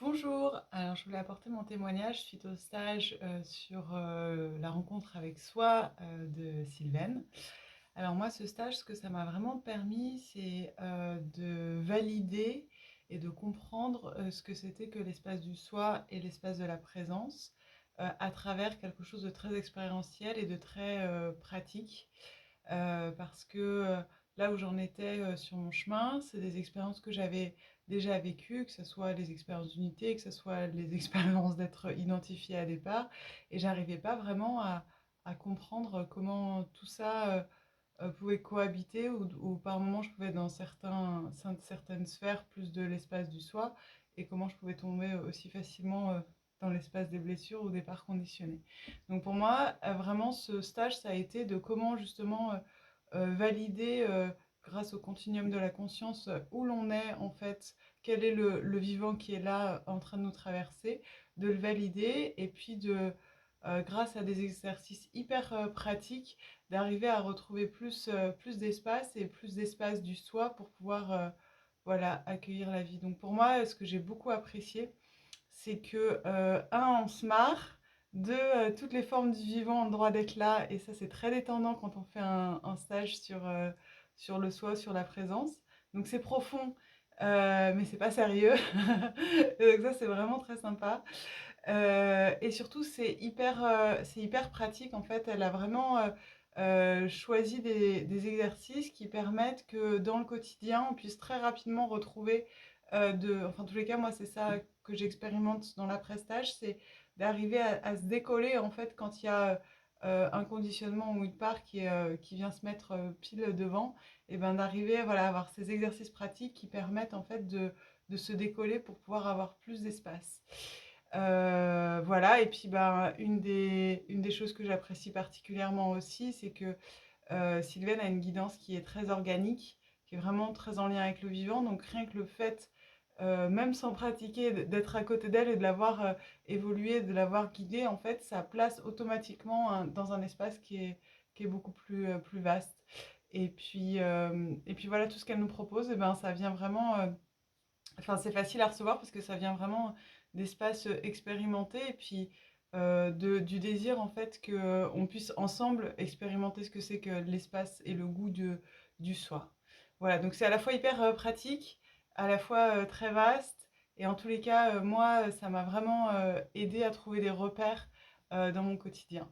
Bonjour, alors je voulais apporter mon témoignage suite au stage sur la rencontre avec soi de Sylvaine. Alors moi, ce stage, ce que ça m'a vraiment permis, c'est de valider et de comprendre ce que c'était que l'espace du soi et l'espace de la présence à travers quelque chose de très expérientiel et de très pratique. Parce que là où j'en étais sur mon chemin, c'est des expériences que j'avais déjà vécues, que ce soit les expériences d'unité, que ce soit les expériences d'être identifiée à départ, et j'arrivais pas vraiment à comprendre comment tout ça pouvait cohabiter, ou par moments je pouvais être dans certaines sphères plus de l'espace du soi, et comment je pouvais tomber aussi facilement dans l'espace des blessures ou des parts conditionnées. Donc pour moi, vraiment, ce stage, ça a été de comment justement valider, grâce au continuum de la conscience, où l'on est en fait, quel est le vivant qui est là en train de nous traverser, de le valider, et puis grâce à des exercices hyper pratiques, d'arriver à retrouver plus d'espace et plus d'espace du soi pour pouvoir voilà, accueillir la vie. Donc pour moi, ce que j'ai beaucoup apprécié, c'est que, un, on se marre, deux, toutes les formes du vivant ont le droit d'être là, et ça c'est très détendant quand on fait un stage sur le soi, sur la présence. Donc c'est profond, mais c'est pas sérieux. Et donc ça c'est vraiment très sympa. Et surtout c'est hyper pratique en fait. Elle a vraiment choisi des exercices qui permettent que dans le quotidien on puisse très rapidement retrouver enfin en tous les cas moi c'est ça que j'expérimente dans l'après-stage, c'est d'arriver à se décoller en fait quand il y a un conditionnement ou une part qui vient se mettre pile devant, et ben d'arriver voilà, à avoir ces exercices pratiques qui permettent en fait de se décoller pour pouvoir avoir plus d'espace. Voilà, et puis ben, une des choses que j'apprécie particulièrement aussi, c'est que Sylvaine a une guidance qui est très organique, qui est vraiment très en lien avec le vivant. Donc rien que le fait, même sans pratiquer, d'être à côté d'elle et de la voir évoluer, de la voir guider, en fait, ça place automatiquement dans un espace qui est beaucoup plus vaste. Et puis voilà, tout ce qu'elle nous propose, et ben, ça vient vraiment. Enfin, c'est facile à recevoir parce que ça vient vraiment d'espaces expérimentés, et puis du désir en fait qu'on puisse ensemble expérimenter ce que c'est que l'espace et le goût du soi. Voilà, donc c'est à la fois hyper pratique, à la fois très vaste, et en tous les cas, moi, ça m'a vraiment aidé à trouver des repères dans mon quotidien.